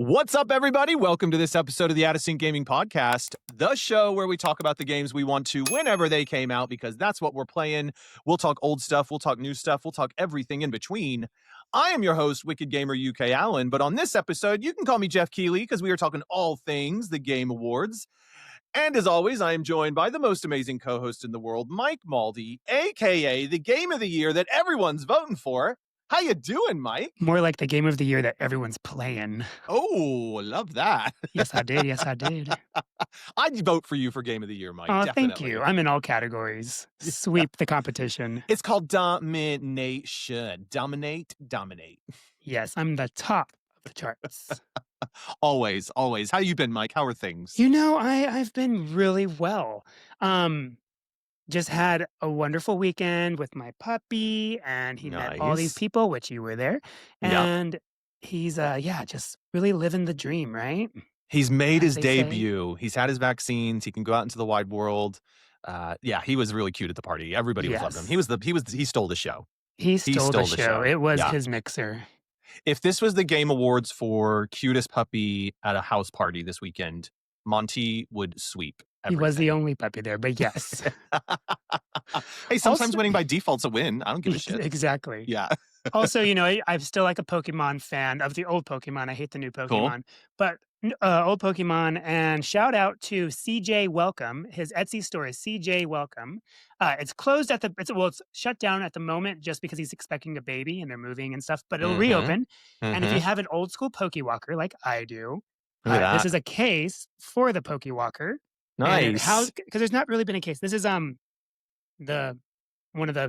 What's up, everybody? Welcome to this episode of the Addison Gaming Podcast, the show where we talk about the games we want to whenever they came out, because that's what we're playing. We'll talk old stuff, we'll talk new stuff, we'll talk everything in between. I am your host, Wicked Gamer UK Allen, but on this episode, you can call me Jeff Keighley because we are talking all things the Game Awards. And as always, I am joined by the most amazing co-host in the world, Mike Maldy, aka the Game of the Year that everyone's voting for. How you doing, Mike? More like the game of the year that everyone's playing. Oh, love that. Yes, I did. Yes, I did. I'd vote for you for Game of the Year, Mike. Oh, Definitely. thank you. I'm in all categories. Sweep the competition. It's called domination. Dominate. Yes, I'm the top of the charts. Always. How you been, Mike? How are things? You know, I've been really well. Just had a wonderful weekend with my puppy, and he met all these Nice. people, which you were there. Yeah. And he's just really living the dream, right? He's made As his they say. debut. He's had his vaccines. He can go out into the wide world. He was really cute at the party. Everybody was loving him. He stole the show. He stole the show. It was his mixer. If this was the Game Awards for cutest puppy at a house party this weekend, Monty would sweep everything. He was the only puppy there, but yes. Hey, sometimes winning by default's a win. I don't give a shit. Exactly. Yeah. Also, I'm still like a Pokemon fan of the old Pokemon. I hate the new Pokemon, Cool. but old Pokemon. And shout out to CJ Welcome. His Etsy store is CJ Welcome. It's closed it's shut down at the moment just because he's expecting a baby and they're moving and stuff. But it'll reopen. And if you have an old school Pokewalker like I do, this is a case for the Pokewalker. Nice. Because there's not really been a case. This is one of the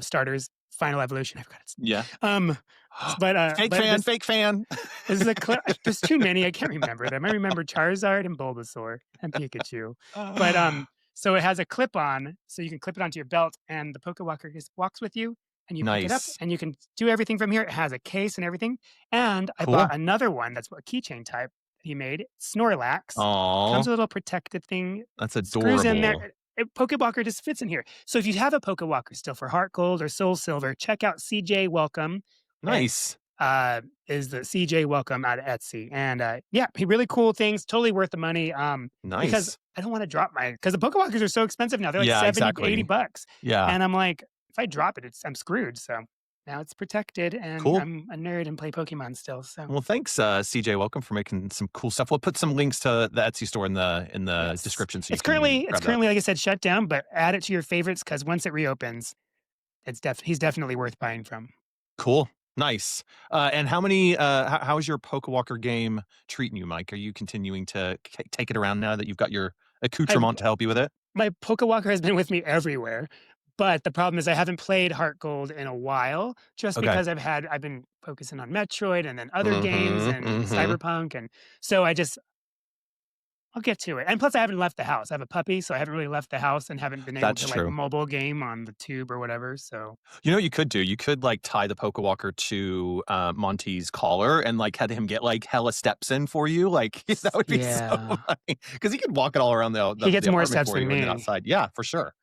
starters, Final Evolution. I forgot its name. Yeah. Fake fan. This is there's too many. I can't remember them. I remember Charizard and Bulbasaur and Pikachu. But so it has a clip on, so you can clip it onto your belt, and the Pokewalker just walks with you, and you pick it up, and you can do everything from here. It has a case and everything. And I bought another one that's a keychain type he made, Snorlax. Aww. Comes with a little protective thing. That's adorable. Screws in there. Pokewalker just fits in here. So if you have a Pokewalker still for Heart Gold or Soul Silver, check out CJ Welcome. Nice. Is the CJ Welcome out of Etsy. And he really cool things. Totally worth the money. Nice. Because I don't want to drop because the Pokewalkers are so expensive now. They're like $70, $80. Yeah. And I'm like, if I drop it, I'm screwed. So now it's protected, and I'm a nerd and play Pokemon still. So well, thanks, CJ Welcome, for making some cool stuff. We'll put some links to the Etsy store in the description. So it's currently, like I said, shut down, but add it to your favorites because once it reopens, he's definitely worth buying from. Cool, nice. And how many? How is your Pokewalker game treating you, Mike? Are you continuing to take it around now that you've got your accoutrement to help you with it? My Pokewalker has been with me everywhere. But the problem is I haven't played Heart Gold in a while, just because I've been focusing on Metroid and then other games and Cyberpunk, and so I'll get to it. And plus, I haven't left the house. I have a puppy, so I haven't really left the house and haven't been able to like mobile game on the tube or whatever. So you know what you could do? You could like tie the Pokewalker to Monty's collar and like had him get like hella steps in for you. Like that would be so funny because he could walk it all around the he gets more steps than me outside. Yeah, for sure.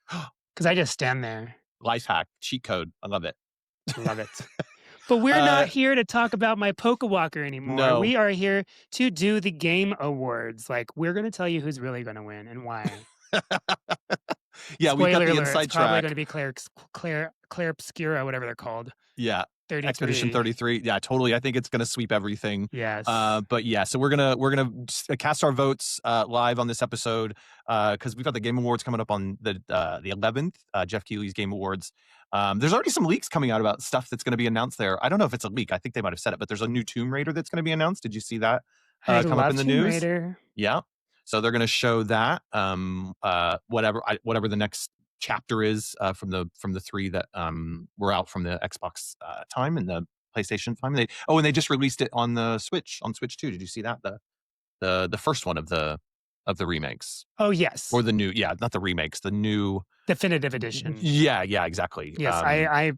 Because I just stand there. Life hack, cheat code. I love it. Love it. But we're not here to talk about my Pokewalker anymore. No. We are here to do the Game Awards. Like, we're going to tell you who's really going to win and why. Yeah, we got the alert, inside it's track. Probably going to be Claire Obscura, whatever they're called. Yeah. 33. Expedition 33. Yeah, totally. I think it's going to sweep everything. Yes. But yeah, so we're gonna cast our votes live on this episode because we've got the Game Awards coming up on the 11th. Jeff Keighley's Game Awards. There's already some leaks coming out about stuff that's going to be announced there. I don't know if it's a leak. I think they might have said it, but there's a new Tomb Raider that's going to be announced. Did you see that come up in the news? Raider. Yeah. So they're going to show that whatever the next chapter is from the three that were out from the Xbox time and the PlayStation time. And they just released it on the Switch too. Did you see that? The first one of the remakes. Oh yes. Or the new, not the remakes, the new definitive edition. Yeah, exactly. Yes,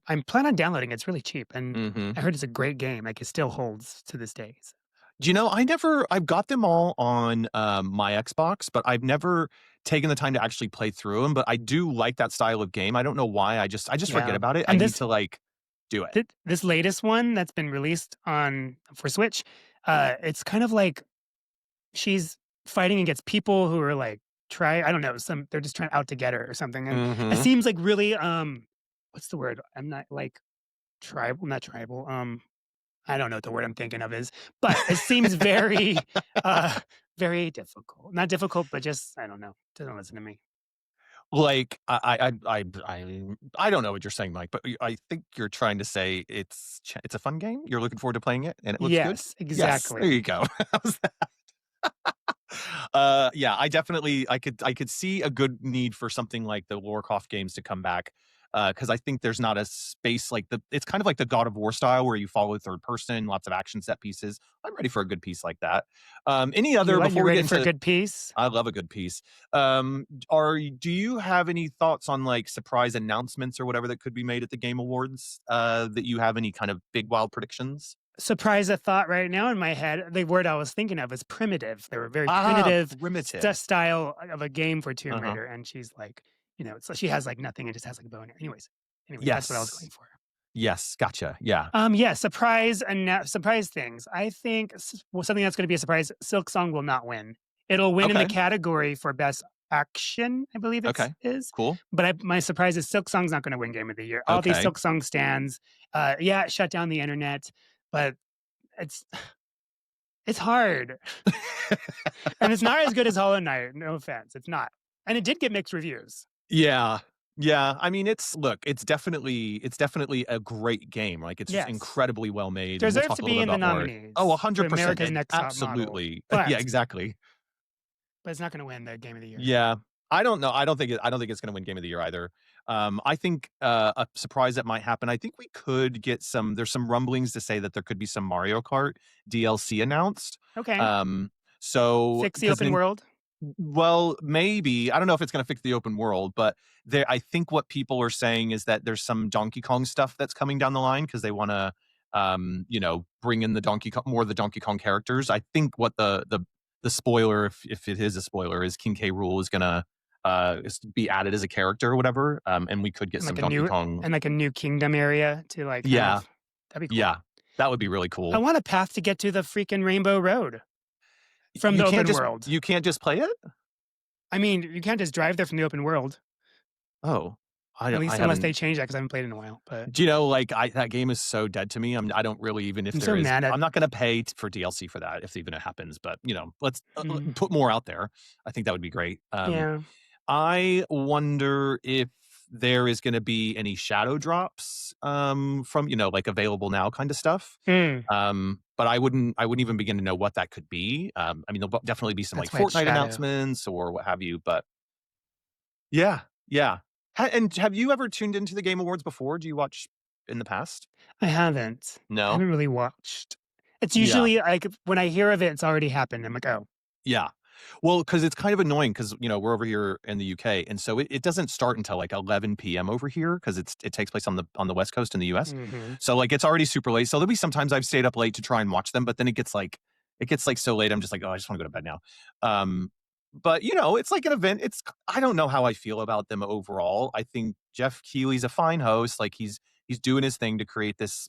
I'm planning on downloading it. It's really cheap, and I heard it's a great game. Like, it still holds to this day. So. Do you know, I've got them all on my Xbox, but I've never taken the time to actually play through them. But I do like that style of game. I don't know why. I just forget about it. And I need to like do it. This latest one that's been released for Switch, it's kind of like she's fighting against people who are like I don't know, they're just trying out to get her or something. And it Mhm. seems like really what's the word? I'm not like not tribal. I don't know what the word I'm thinking of is, but it seems very uh very difficult. Not difficult, but just I don't know. Doesn't listen to me. Like, I don't know what you're saying, Mike, but I think you're trying to say it's a fun game? You're looking forward to playing it, and it looks good? Yes, Yes, there you exactly. go. How's that? Yeah, I could see a good need for something like the Warcraft games to come back, because I think there's not a space like it's kind of like the God of War style where you follow third person, lots of action set pieces. I'm ready for a good piece like that. Any other You before we get ready for a into good piece? I love a good piece. Do you have any thoughts on like surprise announcements or whatever that could be made at the Game Awards? That you have any kind of big wild predictions? Surprise, a thought right now in my head. The word I was thinking of is primitive. They were very Ah, primitive primitive. style of a game for Tomb Uh-huh. Raider, and she's like, so she has like nothing and just has like a bow. Anyways, that's what I was going Yes. for. Yes. Gotcha. Yeah. Yeah, surprise things. I think something that's going to be a surprise. Silk Song will not win. It'll win in the Okay. category for best action, I believe it's Okay. is. Cool. But my surprise is Silk Song's not going to win Game of the Year. All these Okay. Silk Song stands, yeah, it shut down the internet, but it's it's hard, and it's not as good as Hollow Knight. No offense, it's not, and it did get mixed reviews. Yeah. Yeah. I mean, it's definitely a great game. Like it's just Yes, incredibly well made, and we'll deserves talk to a little be bit in the about more. Oh, nominees for 100%. America's And Next Top Model, absolutely. Yeah, but exactly. it's not going to win the Game of the Year. Yeah. I don't know. I don't think it's gonna win Game of the Year either. I think, a surprise that might happen, I think we could get there's some rumblings to say that there could be some Mario Kart DLC announced. Okay. Um, so Fix the because open world? well, maybe. I don't know if it's gonna fix the open world, but I think what people are saying is that there's some Donkey Kong stuff that's coming down the line because they wanna, bring in the Donkey Kong more of the Donkey Kong characters. I think what the spoiler, if it is a spoiler, is King K. Rool is gonna, be added as a character or whatever, and we could get And some like a Donkey new Kong. and like a new kingdom area to like kind Yeah, of that'd be cool. yeah. That would be really I cool. want a path to get to the freaking Rainbow Road from the You can't open just world. you can't just play it? I mean, you can't just drive there from the open world, Oh, at I least unless they haven't. change that because I haven't played in a while. But Do you know, like, that game is so dead to me. I don't really even if I'm there so is mad at. I'm not gonna pay for DLC for that if even it happens, but, let's, Mm, put more out there. I think that would be great. yeah. I wonder if there is gonna be any shadow drops, from, like, available now kinda stuff. Mm, But I wouldn't even begin to know what that could be. I mean, there'll definitely be some, like, that's why it's Fortnite shadow. announcements or what have you, but yeah, yeah. And have you ever tuned into the Game Awards before? Do you watch in the past? I haven't. I No? haven't really watched. It's Yeah. usually like when I hear of it, it's already happened. I'm like, oh, Yeah. Well, because it's kind of annoying because we're over here in the UK, and so it doesn't start until, like, 11 p.m. over here because it takes place on the West Coast in the US. hmm So, like, it's already super late. So there'll be sometimes I've stayed up late to try and watch them, but then it gets, like, so late, I'm just like, "Oh, I just wanna go to bed now." But, it's like an event. I don't know how I feel about them overall. I think Jeff Keighley's a fine host, like, he's doing his thing to create this,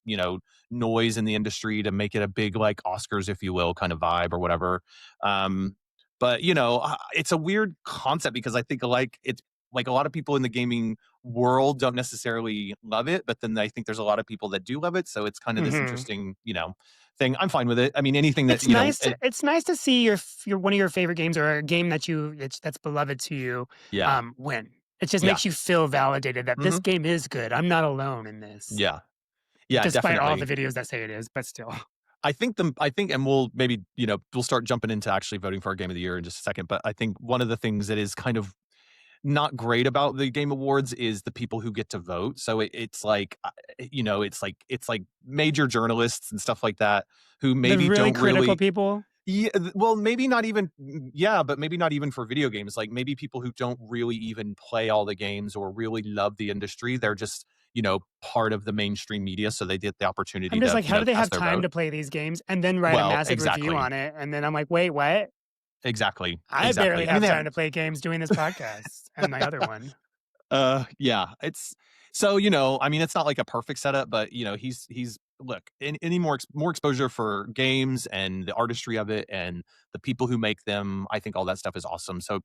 noise in the industry to make it a big, like, Oscars, if you will, kind of vibe or whatever. Um, but, it's a weird concept because I think, like, it's like a lot of people in the gaming world don't necessarily love it, but then I think there's a lot of people that do love it, so it's kind of this hmm interesting, thing. I'm fine with it. I mean, anything that, It's nice to see your one of your favorite games or a game that's beloved to you yeah. win. It just Yeah. makes you feel validated that this Mhm. game is good. I'm not alone in this, Yeah. Yeah, despite all the definitely. videos that say it is. But still, I think and we'll maybe, we'll start jumping into actually voting for our game of the year in just a second, but I think one of the things that is kind of not great about the Game Awards is the people who get to vote. So it's like, it's like major journalists and stuff like that who the maybe really don't critical really. people. Yeah, well, maybe not even yeah, but maybe not even for video games, like, maybe people who don't really even play all the games or really love the industry, they're just, part of the mainstream media, so they get the opportunity I'm just to, like, how do they cast have their time vote. to play these games and then write a Well, massive review exactly, on it? And then I'm like, wait, what? exactly, I barely exactly. I mean, have they have time to play games doing this podcast and my other one. yeah, it's so, I mean, it's not like a perfect setup, but, he's look, any more exposure for games and the artistry of it and the people who make them, I think all that stuff is awesome. So,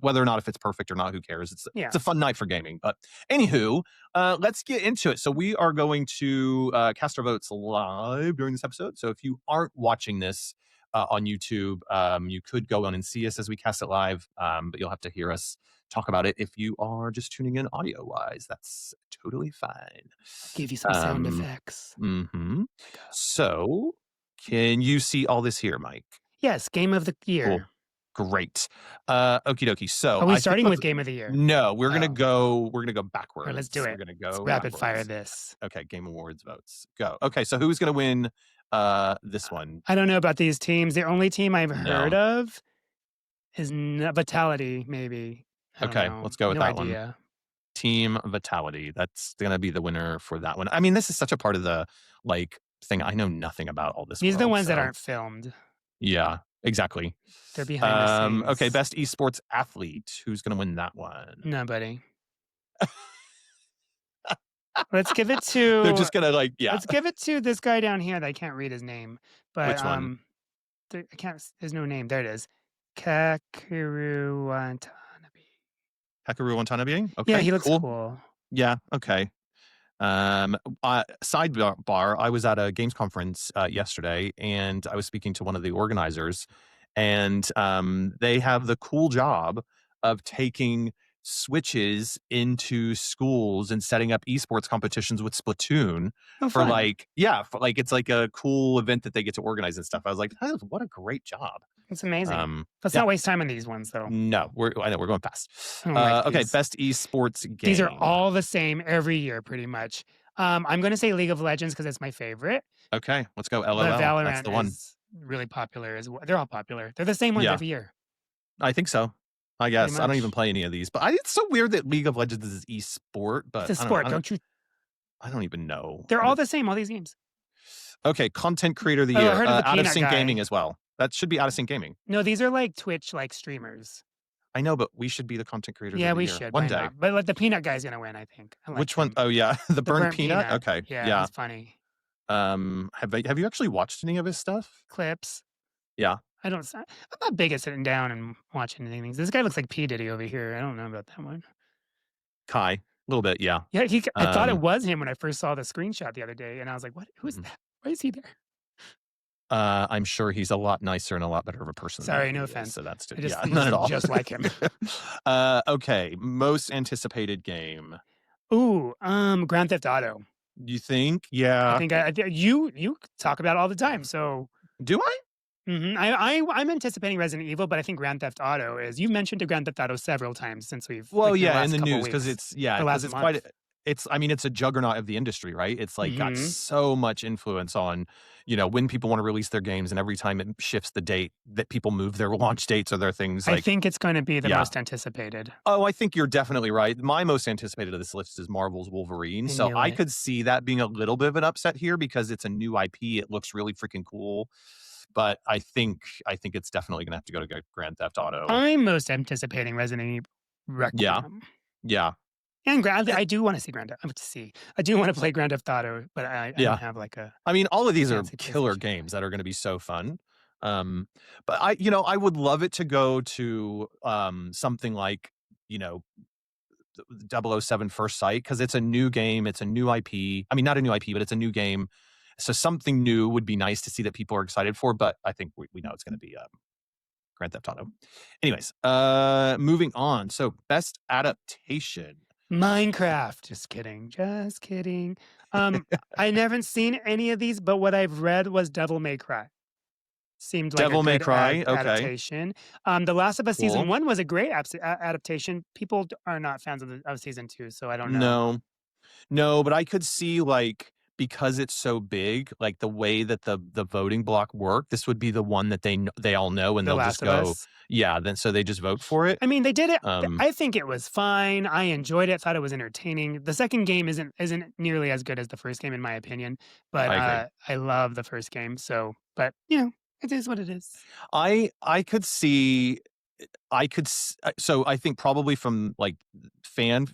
whether or not if it's perfect or not, who cares? It's Yeah. a fun night for gaming. But anywho, let's get into it. So we are going to cast our votes live during this episode. So if you aren't watching this on YouTube, you could go on and see us as we cast it live, but you'll have to hear us talk about it. If you are just tuning in audio wise, that's totally fine. I'll give you some sound Um, effects. hmm Like So, can you see all this here, Mike? yes, game of the Cool. year. Great. Okie dokie. So Are we I think starting with game of the year? no, we're gonna Oh. go. We're gonna go All right, let's backwards. do We're it. gonna Let's go rapid fire backwards. this. Okay, Game Awards votes. Go. Okay, so who's gonna win this one? I don't know about these teams. The only team I've heard No. of is Vitality, maybe. I don't Okay, know. let's go with No that one. idea. Team Vitality. That's gonna be the winner for that one. I mean, this is such a part of the thing. I know nothing about all this These are the world. ones that So aren't filmed. yeah, exactly. They're behind the Okay, scenes. best esports athlete. Who's gonna win that one? Nobody. Let's give it They're to just gonna yeah. let's give it to this guy down here that I can't read his name. But Which one? I can't there's no name. There it is. Kakeru Watanabe. Hikaru Watanabe? Yeah, Okay, he looks cool. cool. Yeah, okay. Sidebar, I was at a games conference yesterday, and I was speaking to one of the organizers, and they have the cool job of taking switches into schools and setting up esports competitions with Splatoon Oh, for fun. it's like a cool event that they get to organize and stuff. I was like, what a great job. It's amazing. Let's Yeah, not waste time on these ones, though. no, I know we're going fast. I don't like Okay, these. best esports These are game. all the same every year, pretty much. I'm going to say League of Legends because it's my favorite. Okay, let's go But LOL. That's the Valorant one. is really popular as well. They're all popular. They're the same ones Yeah, every year, I think so. I pretty guess I don't even much. play any of these, but it's so weird that League of Legends is esport. It's But a I don't know. sport, don't you? I don't even know They're what all it. the same, all these games. Okay, content creator of the Oh, I year, heard of the out of peanut sync gaming guy. as well. That should be out of sync gaming. No, these are like Twitch like streamers. I know, but we should be the content creators Yeah, of the we year should. one Why day. not? But like the peanut guy's gonna win, I think. I like Which one? him. Oh yeah, the The burnt burnt peanut. peanut. Okay, Yeah, yeah. he's funny. Have you actually watched any of his stuff? Clips. Yeah, I'm not big at sitting down and watching anything. This guy looks like P. Diddy over here. I don't know about that one. Kai, a little bit. Yeah. Yeah, I thought it Um, was him when I first saw the screenshot the other day, and I was like, "What? Who's mhm. that? Why is he there?" I'm sure he's a lot nicer and a lot better of a person than Sorry, he no is. offense. So that's just, I just yeah, he not just at looked all. just like him. Okay, most anticipated game. Ooh, Grand Theft Auto. You think? I Yeah. think you talk about it all the time. So Do I? I'm anticipating Resident Evil, but I think Grand Theft Auto is. You mentioned the Grand Theft Auto several times since we've Well, like in the yeah, in last the couple news because weeks it's or because last it's quite. month. I mean, it's a juggernaut of the industry, right? It's like got Hmm so much influence on, when people want to release their games, and every time it shifts the date, that people move their launch dates or their things. I Like, think it's going to be the yeah. most anticipated. Oh, I think you're definitely right. My most anticipated of this list is Marvel's Wolverine. I So knew I it. could see that being a little bit of an upset here because it's a new IP. It looks really freaking cool. But I think it's definitely gonna have to go to Grand Theft Auto. I'm most anticipating Resident Evil Yeah. Requiem. Yeah. And Grand Eh, I do wanna see Grand Theft to see. I do wanna play Grand Theft Auto, but I don't yeah. have, like, a I mean, all of these are fancy killer PlayStation yet. games that are gonna be so fun. Um, but I would love it to go to something like, you know, 007 First Sight because it's a new game, it's a new IP. I mean, not a new IP, but it's a new game. So something new would be nice to see that people are excited for, but I think we know it's going to be Grand Theft Auto. Anyways, moving on. So best adaptation. Minecraft. Just kidding, just kidding. Um, I haven't seen any of these, but what I've read was Devil May Cry. Seemed like a Devil May good Cry. Okay, adaptation. The Last of Us season cool. 1 was a great adaptation. People are not fans of season 2, so I don't know. No, no, but I could see because it's so big, like the way that the voting block work, this would be the one that they all know and The they'll just Last of go, Us. yeah, then so they just vote for it. I mean, they did it. Um, I think it was fine. I enjoyed it. Thought it was entertaining. The second game isn't nearly as good as the first game, in my opinion. But I agree. I love the first game. So, but it is what it is. I could see I could so I think probably from like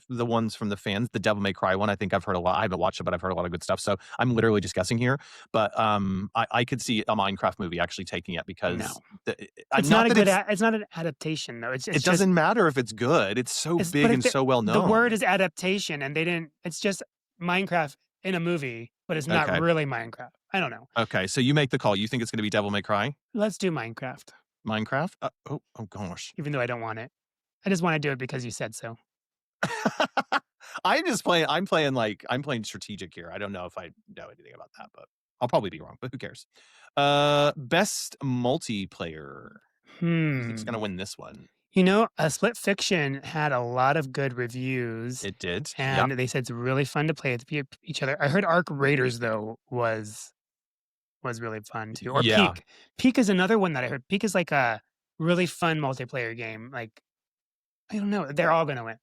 the ones from the fans, the Devil May Cry one, I think I've heard a lot. I haven't watched it, but I've heard a lot of good stuff. So I'm literally just guessing here, but I could see a Minecraft movie actually taking it No. because I'm It's not not a that good it's not an adaptation though. it It's just doesn't matter if it's good. It's so it's but big if and so well the word known. is adaptation and they didn't it's just Minecraft in a movie, but it's not Okay, really Minecraft. I don't know. okay. So you make the call. You think it's going to be Devil May Cry, Let's do Minecraft, Minecraft? Oh gosh. even though I don't want it. I just wanna do it because you said so. I'm just playing. I'm playing strategic here. I don't know if I know anything about that, but I'll probably be wrong. But who cares? Best multiplayer. Who do you think's Hmm. gonna win this one? You know, Split Fiction had a lot of good reviews, It did. and Yep. they said it's really fun to play with each other. I heard Arc Raiders though was really fun too, or Yeah. Peak. Peak is another one that I heard. Peak is like a really fun multiplayer game. Like I don't know, they're all gonna win.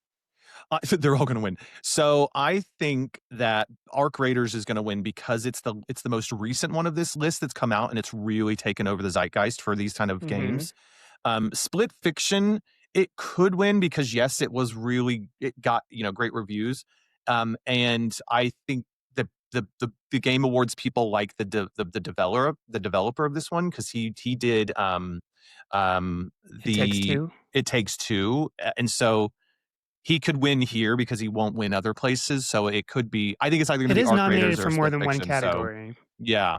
They're all gonna win. So I think that Arc Raiders is gonna win because it's the most recent one of this list that's come out, and it's really taken over the zeitgeist for these kind of Mhm. games. Split Fiction, it could win because yes, it got great reviews, and I think the Game Awards people like the developer of this one because he did It Takes the Two. It Takes Two, and so he could win here because he won't win other places. So it could be. I think it's either going to It be is Arc Raiders nominated or for more Split than one Fiction. So category. yeah,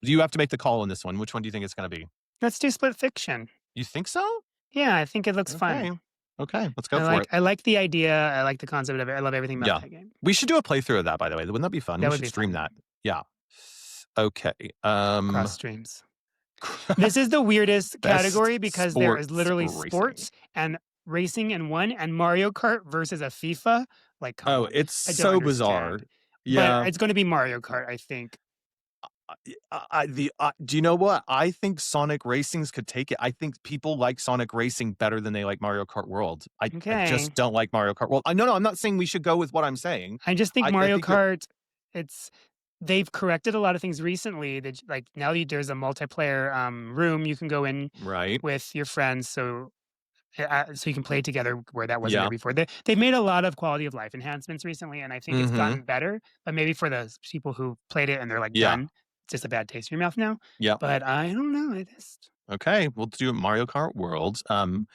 you have to make the call on this one. Which one do you think it's going to be? Let's do Split Fiction. You think so? Yeah, I think it looks fun. Okay. Okay, let's go for it. I like the idea, I like the concept of it, I love everything about Yeah. that game. We should do a playthrough of that, by the way. Wouldn't that be fun? That We would should be stream fun. that. Yeah. Okay. Cross streams. This is the weirdest Best category because there is sports literally racing. sports and racing in one and Mario Kart versus a FIFA. Like, come Oh, on. it's I don't so bizarre. understand. But Yeah. it's gonna be Mario Kart, I think. Do you know what? I think Sonic Racings could take it. I think people like Sonic Racing better than they like Mario Kart World. I Okay. just don't like Mario Kart World. No, I'm not saying we should go with what I'm saying. I just think I Mario think you're Kart, it's they've corrected a lot of things recently that like now there's a multiplayer room you can go in right. with your friends. So you can play together where that wasn't there Yeah. before. They've made a lot of quality of life enhancements recently, and I think it's Mm-hmm. gotten better. But maybe for the people who played it and they're like Yeah. done, it's just a bad taste in your mouth now. Yeah. But I don't know. I just Okay, we'll do Mario Kart World. And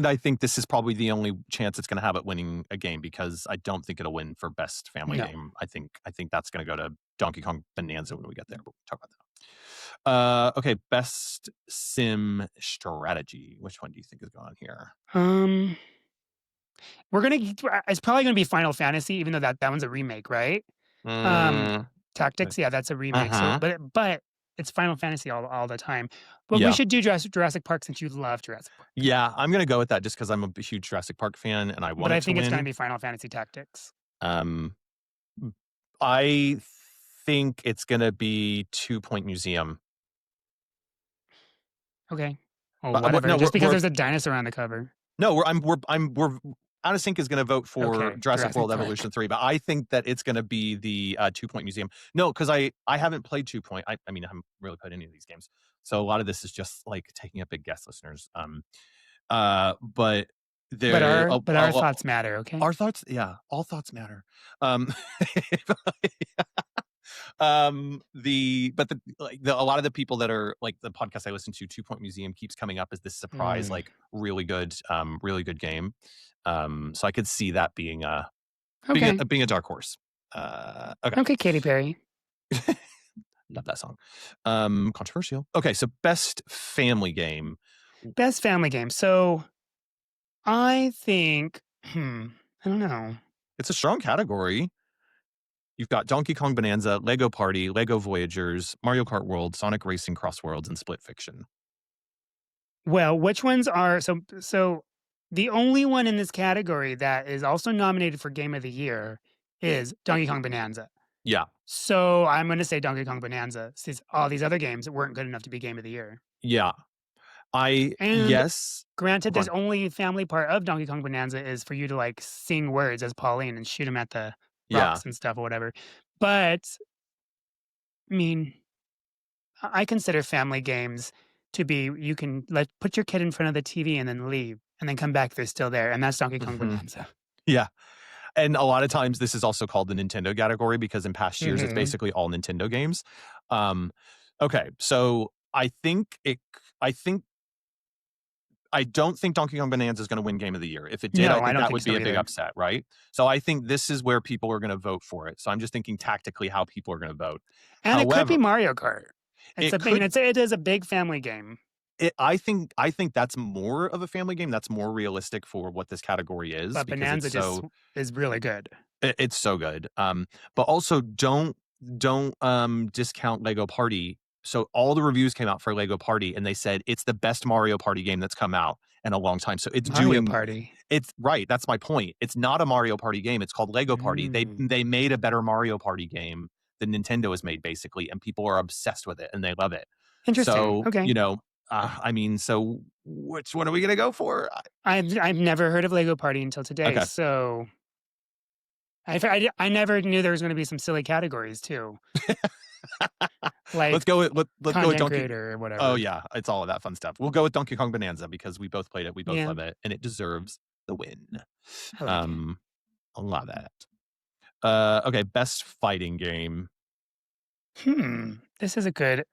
I think this is probably the only chance it's going to have it winning a game because I don't think it'll win for best family no. game. I think that's going to go to Donkey Kong Bonanza when we get there. We'll talk about that. Okay, best sim strategy. Which one do you think is going on here? Um, we're gonna. It's probably gonna be Final Fantasy, even though that one's a remake, right? Um, Mm, Tactics, yeah, that's a remake. So, uh-huh. but it's Final Fantasy all the time. But we Yeah, should do Jurassic Park since you love Jurassic Park. yeah. I'm going to go with that just because I'm a huge Jurassic Park fan and I But want I it to think it's gonna win. be Final Fantasy Tactics. Um, I think it's going to be 2 Point Museum. Okay. Well, But whatever. no, Just because there's a dinosaur on the cover. no, we're Out of Sync is going to vote for Okay, Jurassic Jurassic World Park. Evolution 3, but I think that it's going to be the 2 Point Museum. No, because I haven't played 2 Point. I mean, I haven't really played any of these games, so a lot of this is just like taking a big guess, listeners. But But there, our thoughts matter, okay? our thoughts, yeah, all thoughts matter. Um, a lot of the people that are like the podcast I listen to, 2 Point Museum keeps coming up as this surprise, Mm, like really good game. So I could see that being okay. being a dark horse. Okay. Okay, Katy Perry. Love that song. Controversial. Okay, so best family game. Best family game. So I think, I don't know. It's a strong category. You've got Donkey Kong Bonanza, Lego Party, Lego Voyagers, Mario Kart World, Sonic Racing Cross Worlds, and Split Fiction. Well, which ones are so the only one in this category that is also nominated for Game of the Year is Donkey Kong Bonanza. Yeah. So I'm gonna say Donkey Kong Bonanza, since all these other games weren't good enough to be Game of the Year. Yeah. And Yes. granted, Go there's on. only family part of Donkey Kong Bonanza is for you to like sing words as Pauline and shoot them at the Yeah. rocks and stuff or whatever. But I mean, I consider family games to be you can put your kid in front of the TV and then leave and then come back if they're still there, and that's Donkey Kong Mhm. Bonanza. Yeah. And a lot of times this is also called the Nintendo category because in past years it's Mhm. basically all Nintendo games. Um, okay, so I don't think Donkey Kong Bonanza is going to win Game of the Year. If it did, I No, I think don't that think would be so a big either. upset, right? So I think this is where people are going to vote for it. So I'm just thinking tactically how people are going to vote. And it could be However, Mario Kart. it I mean, could it is a big family game, I think that's more of a family game. That's more realistic for what this category is but because it's Bonanza just so is really good. it's so good. But also don't discount Lego Party. So all the reviews came out for Lego Party and they said it's the best Mario Party game that's come out in a long time. So Mario Party. it's right. That's my point. It's not a Mario Party game. It's called Lego Party. Mm. They made a better Mario Party game than Nintendo has made basically, and people are obsessed with it and they love it. Interesting. So, Okay. I mean, so which one are we gonna go for? I've never heard of Lego Party until today, Okay. so I never knew there was gonna be some silly categories too, like Let's go with content Donkey. creator or Oh whatever. yeah, it's all of that fun stuff. We'll go with Donkey Kong Bonanza because we both played it, we both Yeah, love it, and it deserves the win. I like it. Um, I love that. Okay, best fighting game. This is a good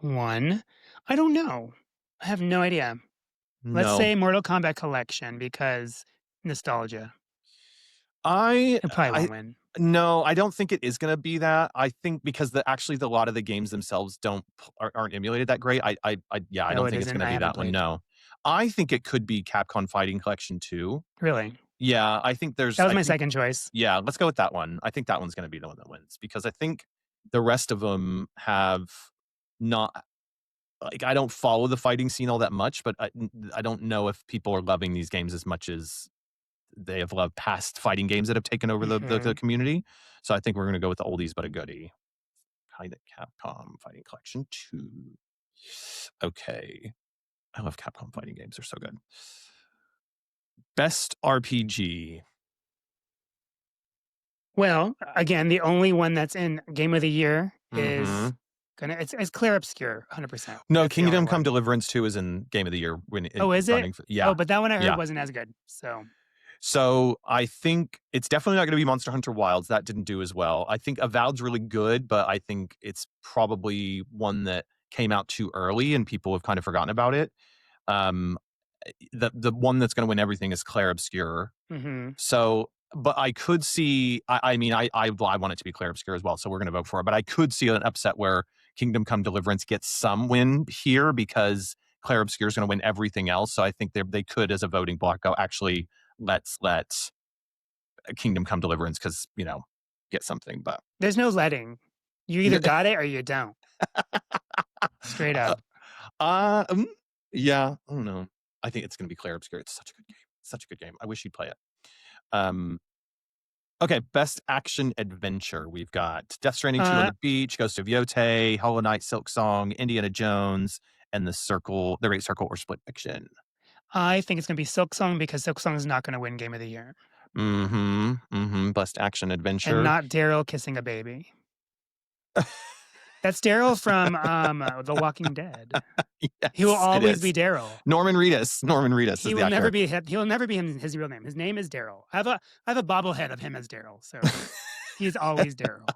one. I don't know. I have no idea. Let's No, say Mortal Kombat Collection because nostalgia. I It probably I won't win. no, I don't think it is gonna be that. I think because a lot of the games themselves aren't emulated that great. Yeah, I Oh, don't it think it's isn't? gonna I be haven't that one. played. No, I think it could be Capcom Fighting Collection 2. Really? Yeah, That was I my think second choice. yeah, let's go with that one. I think that one's gonna be the one that wins because I think the rest of them have not like, I don't follow the fighting scene all that much, but I don't know if people are loving these games as much as they have loved past fighting games that have taken over the Mhm. community. So I think we're gonna go with the oldies but a goodie. Kinda Capcom Fighting Collection 2. Okay. I love Capcom fighting games, they're so good. Best RPG. Well, again, the only one that's in Game of the Year is Mhm. it's Clear Obscure, 100%. No, That's the only Kingdom Come one. Deliverance 2 is in Game of the Year when it Oh, is it? running for Oh, yeah, but that one I heard yeah. wasn't as good. So, So, I think it's definitely not gonna be Monster Hunter Wilds, that didn't do as well. I think Avowed's really good, but I think it's probably one that came out too early and people have kind of forgotten about it. Um, the one that's gonna win everything is Clair Obscur. mhm. So, but I could see. I mean, I want it to be Clair Obscur as well. So we're going to vote for it. But I could see an upset where Kingdom Come Deliverance gets some win here because Clair Obscur is going to win everything else. So I think they could, as a voting block, go actually let Kingdom Come Deliverance because get something. But There's no letting. You either got it or you don't. Straight uh, up. uh, um, yeah, I don't know. I think it's going to be Clair Obscur. It's such a good game. Such a good game. I wish you'd play it. Um, Okay, best action adventure. We've got Death Stranding 2 on Uh, the Beach, Ghost of Yotei, Hollow Knight, Silk Song, Indiana Jones, and The Great Circle or Split Fiction. I think it's gonna be Silk Song because Silk Song is not gonna win Game of the Year, Mm-hmm. Mm-hmm. Best action and adventure. not Daryl kissing a baby. That's Daryl from The Walking Dead. He will Yes, it always be is. Daryl. Norman Reedus. Norman Reedus is He the will never actor. be he will never be his real name. His name is Daryl. I have a bobblehead of him as Daryl, so he's always Daryl.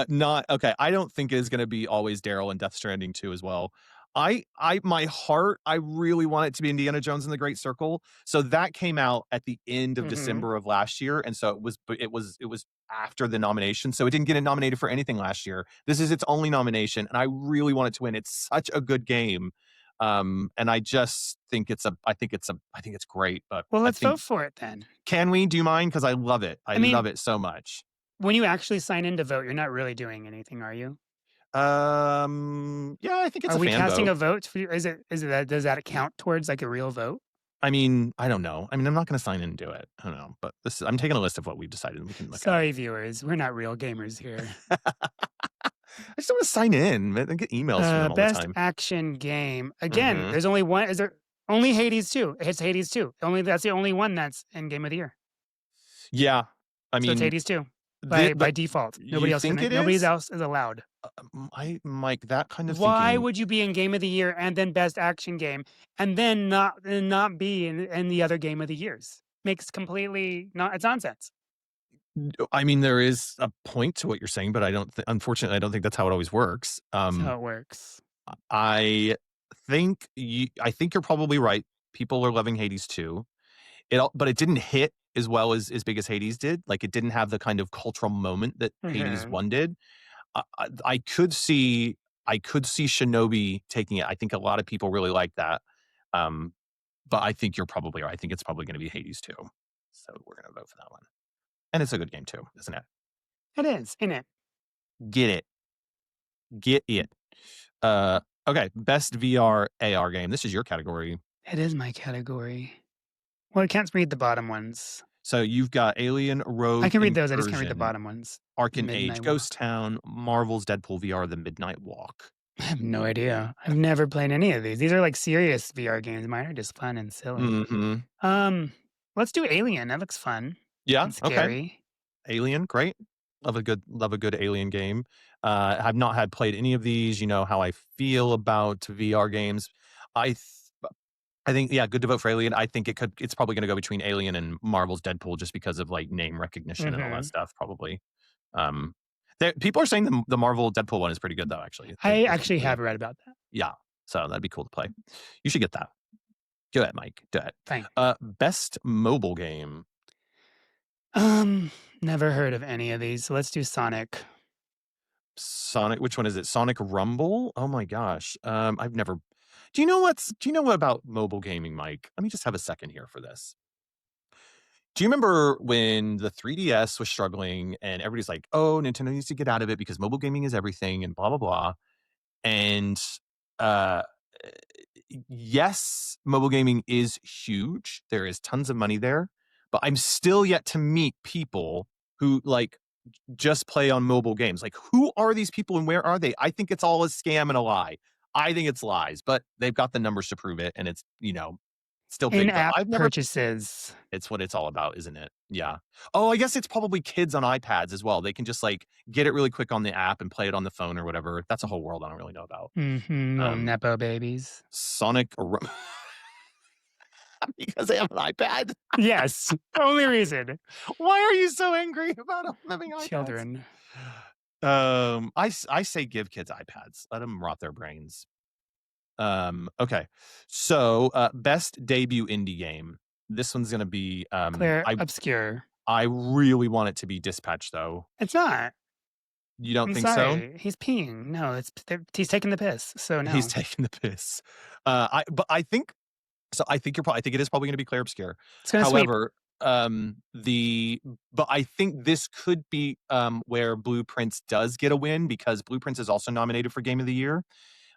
Not okay. I don't think it is going to be always Daryl in Death Stranding 2 as well. My heart, I really want it to be Indiana Jones and the Great Circle. So that came out at the end of Mhm. December of last year, and so it was after the nomination, so it didn't get nominated for anything last year. This is its only nomination, and I really want it to win. It's such a good game, and I just think I think it's great. But Well, I let's think vote for it then. can we? Do you mind? Because I love it. I I mean, love it so much. when you actually sign in to vote, you're not really doing anything, are you? Yeah, I think it's Are a we fan casting vote. a vote for is it that does that count towards, like, a real vote? I mean, I don't know. I mean, I'm not gonna sign in and do it. I don't know, but I'm taking a list of what we decided and we can look at. Sorry, viewers, we're not real gamers here. I just don't wanna sign in, man. I get emails from them all the Best time. action game. Again, Mhm. there's only one is there only Hades 2. It's Hades 2. That's the only one that's in Game of the Year. Yeah. I So it's mean, Hades 2. by default. You think it Nobody is? else is allowed. Mike, that kind of Why thinking. would you be in game of the year and then best action game and then not be in the other game of the years? Makes completely not it's nonsense. I mean, there is a point to what you're saying, but I don't. Unfortunately, I don't think that's how it always works. That's how it works. I I think you're probably right. People are loving Hades too. But it didn't hit as well as big as Hades did. Like, it didn't have the kind of cultural moment that Hades Mhm. 1 did. I could see Shinobi taking it. I think a lot of people really like that. Um, but I think you're probably right. I think it's probably gonna be Hades 2. So we're gonna vote for that one. And it's a good game too, isn't it? It is, isn't it? Get it. Get it. Okay, best VR AR game. This is your category. It is my category. Well, I can't read the bottom ones. So you've got Alien, I Rogue, can read those, I just can't read the Incursion, bottom ones. Arcane Age, Midnight Ghost Walk. Town, Marvel's Deadpool VR, The Midnight Walk. I have no idea. I've never played any of these. These are like serious VR games. Mine are just fun and silly. Mhm. Um, let's do Alien. That looks fun Yeah, and okay. scary. Alien, great. Love a good Alien game. I've not had played any of these. You know how I feel about VR games. I th I think, yeah, good to vote for Alien. I think it's probably gonna go between Alien and Marvel's Deadpool just because of, like, name recognition and all that Mhm. stuff, probably. Um, people are saying the Marvel Deadpool one is pretty good, though, actually. I They actually really. have read about that. Yeah, so that'd be cool to play. You should get that. Do it, Mike. Do it. Fine. Best mobile game. Um, never heard of any of these. So let's do Sonic. Sonic, which one is it? Sonic Rumble? Oh my gosh. Do you know what about mobile gaming, Mike? Let me just have a second here for this. Do you remember when the 3DS was struggling and everybody's like, "Oh, Nintendo needs to get out of it because mobile gaming is everything," and blah blah blah. And uh yes, mobile gaming is huge. There is tons of money there, but I'm still yet to meet people who like just play on mobile games. Like, who are these people and where are they? I think it's all a scam and a lie. I think it's lies, but they've got the numbers to prove it, and it's, still big. But In-app I've never. purchases. It's what it's all about, isn't it? Yeah. Oh, I guess it's probably kids on iPads as well. They can just like get it really quick on the app and play it on the phone or whatever. That's a whole world I don't really know about. Mhm, little Um, nepo babies. Sonic because they have an iPad. Yes, only reason. Why are you so angry about them having iPads? Children. I say give kids iPads. Let them rot their brains. Okay. So, best debut indie game. This one's gonna be, Clear, obscure. I really want it to be Dispatch, though. It's not. You don't I'm think so? sorry. He's peeing. No, he's taking the piss. So He's no. taking the piss. I think so. I think it is probably gonna be Claire Obscure. It's gonna sweep. However, but I think this could be, where Blueprints does get a win because Blueprints is also nominated for Game of the Year.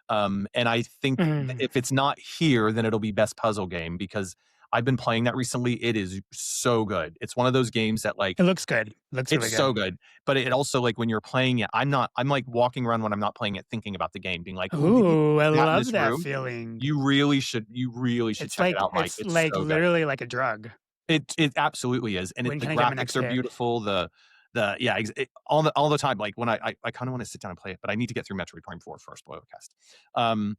And I think Mhm. if it's not here, then it'll be best puzzle game because I've been playing that recently. It is so good. It's one of those games that like It looks good. Looks it's really so good. good, but it also like when you're playing it, I'm like walking around when I'm not playing it, thinking about the game, being like, "Ooh, did you Ooh, I do that in love this that room?" feeling. You really should check it out, Mike. It's It's like so good. literally like a drug. It absolutely is, and When the can I get my graphics next are hit? beautiful. Yeah, all the time. Like when I kind of want to sit down and play it, but I need to get through Metroid Prime 4 first. Podcast. Um,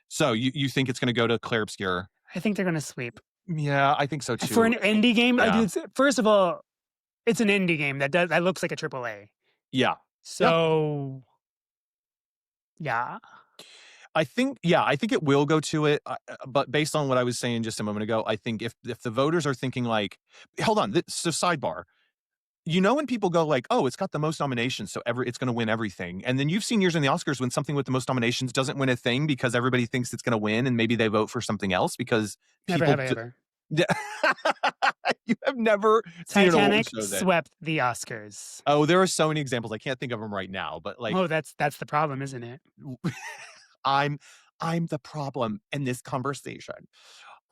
So you think it's gonna go to Claire Obscure? I think they're gonna sweep. Yeah, I think so For too. an indie game, Yeah. first of all, it's an indie game that looks like a triple A. Yeah. Yeah. So yeah. I think it will go to it, but based on what I was saying just a moment ago, I think if the voters are thinking like hold on, so sidebar. You know when people go like, "Oh, it's got the most nominations, so it's gonna win everything." And then you've seen years in the Oscars when something with the most nominations doesn't win a thing because everybody thinks it's gonna win, and maybe they vote for something else because Never people have I ever. You have never seen an award Titanic show then. swept the Oscars. Oh, there are so many examples. I can't think of them right now, but like Oh, that's the problem, isn't it? I'm I'm the problem in this conversation.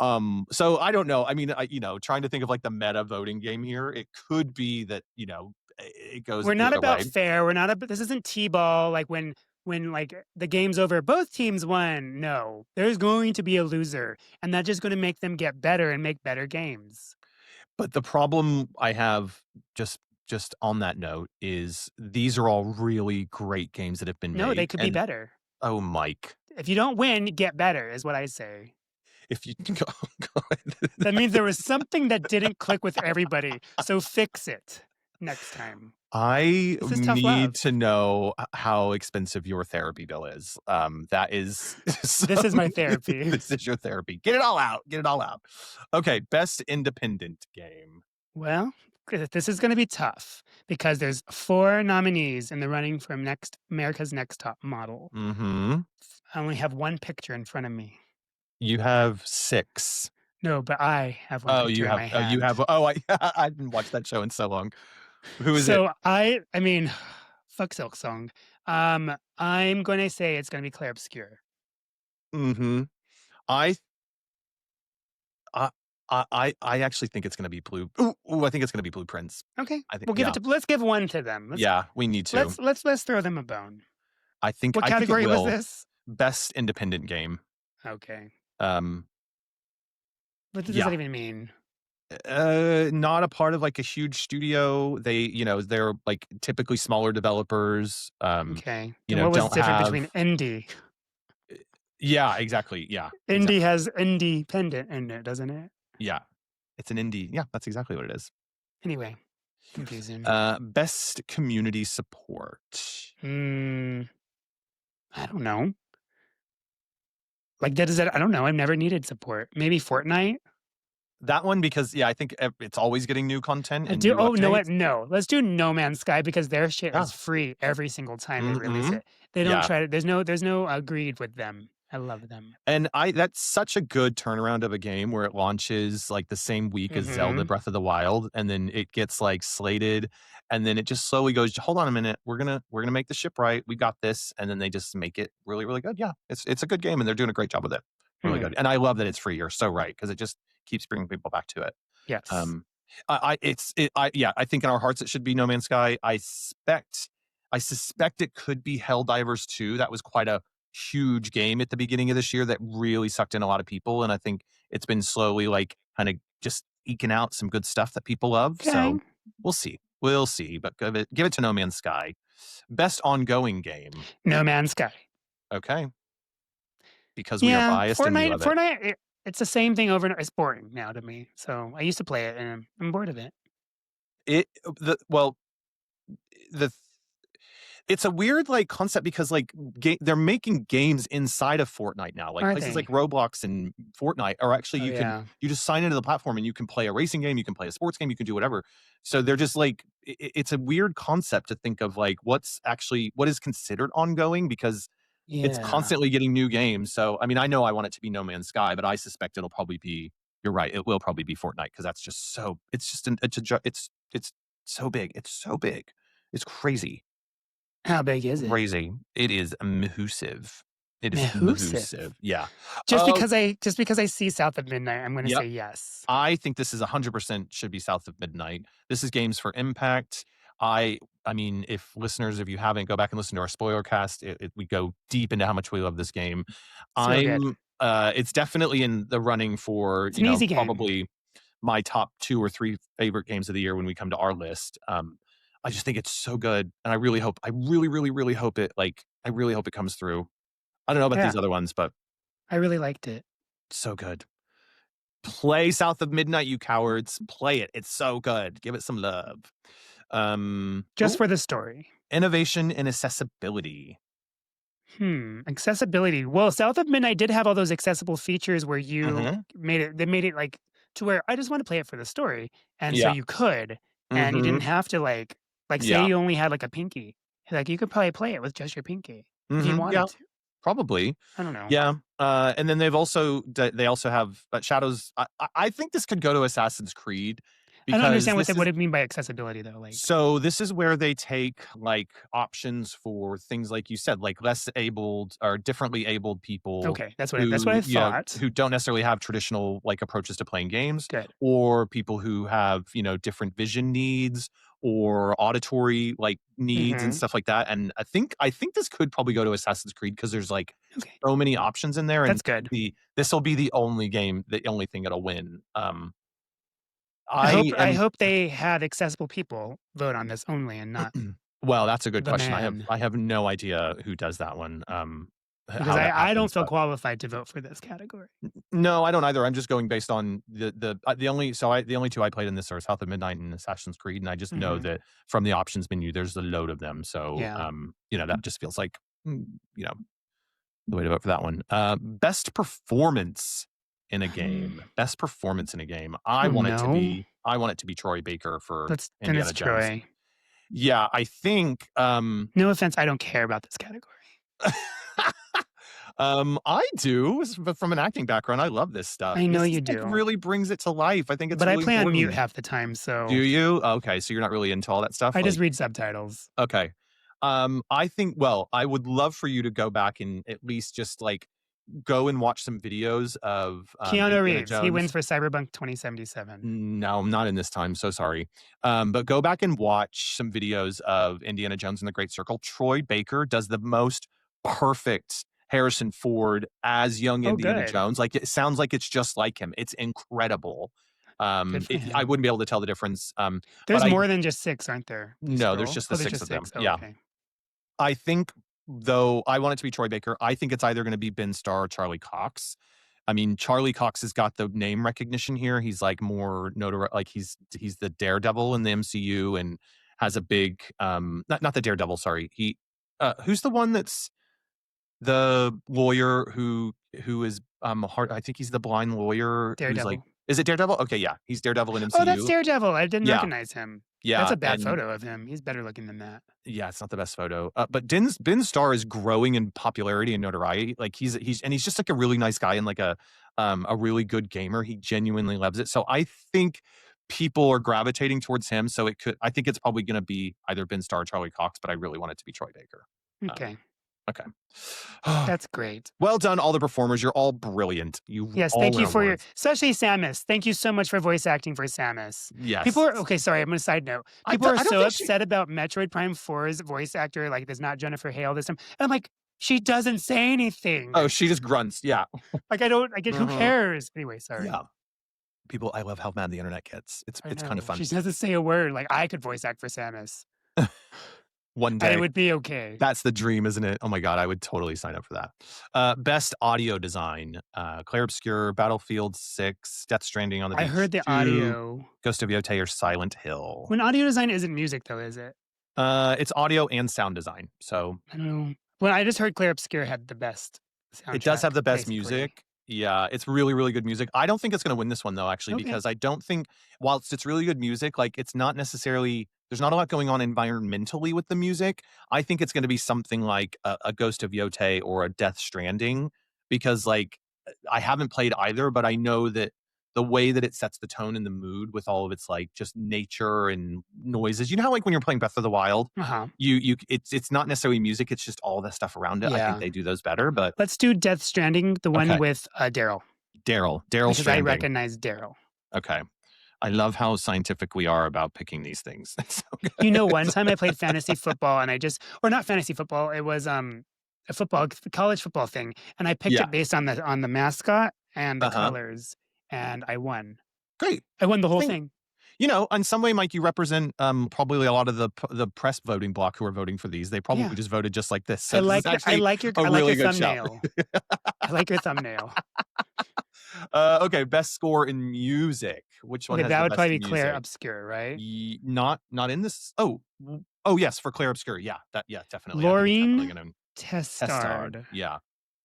So I don't know. I mean, trying to think of like the meta voting game here, it could be that, it goes We're the not other about way. fair. We're not about this isn't T-ball like when like the game's over, both teams won. No. There's going to be a loser, and that's just going to make them get better and make better games. But the problem I have just just on that note, is these are all really great games that have been No, they made, could be and better. oh, Mike, If you don't win, get better is what I say. if you oh god. That means there was something that didn't click with everybody, so fix it next time. I This is tough need love. to know how expensive your therapy bill is. That is This is my some therapy. this is your therapy. Get it all out, get it all out. Okay, best independent game. Well, this is gonna be tough because there's 4 nominees in the running for next America's Next Top Model. Mhm. I only have 1 picture in front of me. You have 6. No, but I have 1 Oh, picture in my you hand. have I I haven't watched that show in so long. Who is it? So I mean, fuck Silk Song. I'm gonna say it's gonna be Clair Obscur. Mhm. I I I actually think it's gonna be I think it's gonna be Blueprints. Okay, I think we'll give it yeah. to let's give 1 to them. Yeah, we need to. Let's throw them a bone. What I think it category was will. this? Best independent game. Okay. Um, What does yeah. that even mean? Not a part of, like, a huge studio. They're, like, typically smaller developers, Okay. Then what was don't different between have indie? yeah, exactly, yeah, Indie has independent in it, doesn't it? yeah. It's an indie yeah, that's exactly what it is. Anyway, confusing. Best community support. Hmm, I don't know. Like, that is that I don't know, I've never needed support. Maybe Fortnite? That one because, yeah, I think it's always getting new content I and do new oh, you know what? updates. No. Let's do No Man's Sky because their shit Yeah. is free every single time they release Mhm. it. They don't Yeah. try to there's no greed with them. I love them. And I that's such a good turnaround of a game where it launches, like, the same week as Zelda Mhm. Breath of the Wild, and then it gets, like, slated, and then it just slowly goes, "Hold on a minute, we're gonna make the ship right, we got this," and then they just make it really, really good, yeah. It's a good game, and they're doing a great job with it. Really Hmm. good, and I love that it's free, you're so right because it just keeps bringing people back to it. Yes. Um, I it's it I yeah, I think in our hearts it should be No Man's Sky. I suspect it could be Helldivers 2. That was quite a huge game at the beginning of this year that really sucked in a lot of people, and I think it's been slowly, like, kinda just eking out some good stuff that people love, Okay. so we'll see. We'll see, but give it to No Man's Sky. Best ongoing game. No Man's Sky. Okay, because we are Yeah, biased and we love it. It's the same thing over and it's boring now to me. So, I used to play it and I'm bored of it. It the well, the It's a weird, like, concept because, like, they're making games inside of Fortnite now, like, Are places like they? Roblox and Fortnite are actually Oh, yeah. you just sign into the platform and you can play a racing game, you can play a sports game, you can do whatever. So they're just like it's a weird concept to think of, like, what is considered ongoing because it's Yeah. constantly getting new games. So, I mean, I know I want it to be No Man's Sky, but I suspect it'll probably be you're right, it will probably be Fortnite because that's just so it's just an it's so big, it's so big. It's crazy. How big is it? Crazy. It is mahoosive. It is Mahoosive. mahoosive. Yeah. Oh, Just because I see South of Midnight, I'm gonna yep. say yes. I think this is 100% should be South of Midnight. This is Games for Impact. I mean, if you haven't, go back and listen to our spoiler cast. We go deep into how much we love this game. So good. It's definitely in the running for, It's an easy game. probably my top 2 or 3 favorite games of the year when we come to our list. I just think it's so good, and I really, really, really hope I really hope it comes through. I don't know about Yeah, these other ones, but I really liked it. so good. Play South of Midnight, you cowards. Play it. It's so good. Give it some love. Just Ooh, for the story. innovation and accessibility. Accessibility. Well, South of Midnight did have all those accessible features where Mhm. they made it, like, to where I just wanna play it for the story, and so Yeah. you could, and you didn't Mhm. have to, say Yeah. you only had, like, a pinky. Like, you could probably play it with just your pinky if you Mhm. Yeah. wanted to. Probably. I don't know. Yeah. And then they also have Shadows. I think this could go to Assassin's Creed I don't because understand what it mean by accessibility, though, like so this is where they take, like, options for things like you said, like less abled or differently abled people okay, that's what I thought. who don't necessarily have traditional, like, approaches to playing games, Good. or people who have, different vision needs or auditory, like, needs and Mhm. stuff like that, and I think this could probably go to Assassin's Creed because there's, like, Okay. so many options in there, That's and good. this'll be the only thing it'll win, I hope I I am hope they had accessible people vote on this only and not well, that's a good the question. man, I have no idea who does that one, because how that I don't happens, feel but qualified to vote for this category. no, I don't either. I'm just going based on the only the only 2 I played in this are South of Midnight and Assassin's Creed, and I just know Mhm. that from the options menu, there's a load of them. So, Yeah. that just feels like, you know, the way to vote for that one. Best performance in a game. Best performance in a game. Oh, no. I want it to be Troy Baker for Then it's Indiana Jones. Troy. Yeah, I think, No offense, I don't care about this category. I do, but from an acting background, I love this stuff I know because you this, like, do, really brings it to life. I think it's but I really play on mute important. half the time, Do so you? Okay, so you're not really into all that stuff? I just Like, read subtitles. okay. I think, well, I would love for you to go back and at least just, like, go and watch some videos of, Keanu Indiana Reeves, he wins Jones. for Cyberpunk 2077. No, not in this time, so sorry. But go back and watch some videos of Indiana Jones and the Great Circle. Troy Baker does the most perfect Harrison Ford as young Oh, Indiana good. Jones. Like, it sounds like it's just like him. It's incredible. Good for I him. wouldn't be able to tell the difference, but There's I more than just 6, aren't there? If you no, there's scroll. just Oh, the there's 6 just of them. 6. Oh, Yeah. okay. I think, though, I want it to be Troy Baker. I think it's either gonna be Ben Starr or Charlie Cox. I mean, Charlie Cox has got the name recognition here. He's, like, more like, he's the Daredevil in the MCU and has a big, not the Daredevil, sorry. Who's the one that's the lawyer who is, hard I think he's the blind lawyer who's, like Daredevil. is it Daredevil? Okay, yeah. He's Daredevil in Oh, that's MCU. Daredevil. I didn't Yeah, recognize him. That's yeah, a bad and photo of him. He's better looking than that. yeah, it's not the best photo. But Ben Starr is growing in popularity and notoriety. Like, he's just like a really nice guy and like a really good gamer. He genuinely loves it. So I think people are gravitating towards him. So I think it's probably going to be either Ben Starr or Charlie Cox, but I really want it to be Troy Baker. Okay. Okay. That's great. Well done, all the performers. You're all brilliant. You Yes, all thank win you for your awards. especially Samus. Thank you so much for voice acting for Samus. People Yes. are okay, sorry, I'm gonna side note. People are I don't so think she. upset about Metroid Prime 4's voice actor, like, there's not Jennifer Hale this time. And I'm like, she doesn't say anything. Oh, she just grunts. Yeah. Like, I don't I get who Mhm. cares? Anyway, sorry. Yeah. People, I love how mad the internet gets. I It's kind of know. fun. She doesn't say a word. Like, I could voice act for Samus, One and it day. would be okay. That's the dream, isn't it? Oh my god, I would totally sign up for that. Best audio design, Clair Obscur, Battlefield 6, Death Stranding, On the I Beach heard the 2, audio. Ghost of Yotei, or Silent Hill. When audio design isn't music though, is it? It's audio and sound design, so I don't know. Well, I just heard Claire Obscur had the best it does soundtrack, have the best basically. music. Yeah, it's really, really good music. I don't think it's gonna win this one though, actually, Okay. because I don't think whilst it's really good music, like, it's not necessarily there's not a lot going on environmentally with the music. I think it's gonna be something like a Ghost of Yotei or a Death Stranding because, like, I haven't played either, but I know that the way that it sets the tone and the mood with all of its, like, just nature and noises. You know how, like, when you're playing Breath of the Wild, Uh-huh. it's not necessarily music, it's just all the stuff around it. I think Yeah. they do those better, but Let's do Death Stranding, the one okay. with, Daryl, Daryl because I Stranding. recognize Daryl. Okay. I love how scientific we are about picking these things. It's so You know, good. one time I played fantasy football and I just or not fantasy football, it was, a football college football thing, and I picked Yeah. it based on the mascot and the Uh-huh. colors, and I won. Great. I won the I whole think, thing. in some way, Mike, you represent, probably a lot of the press voting block who are voting for these. They probably Yeah. just voted just like this. So this is I actually like your a I like really your good shout. thumbnail. I like your thumbnail. Okay, best score in music. Which one Okay, has that the would best probably be Claire music? Obscure, right? Not in this. Oh, yes, for Claire Obscur. Yeah, definitely. I think it's definitely Laureen gonna Testard. Testard. Yeah.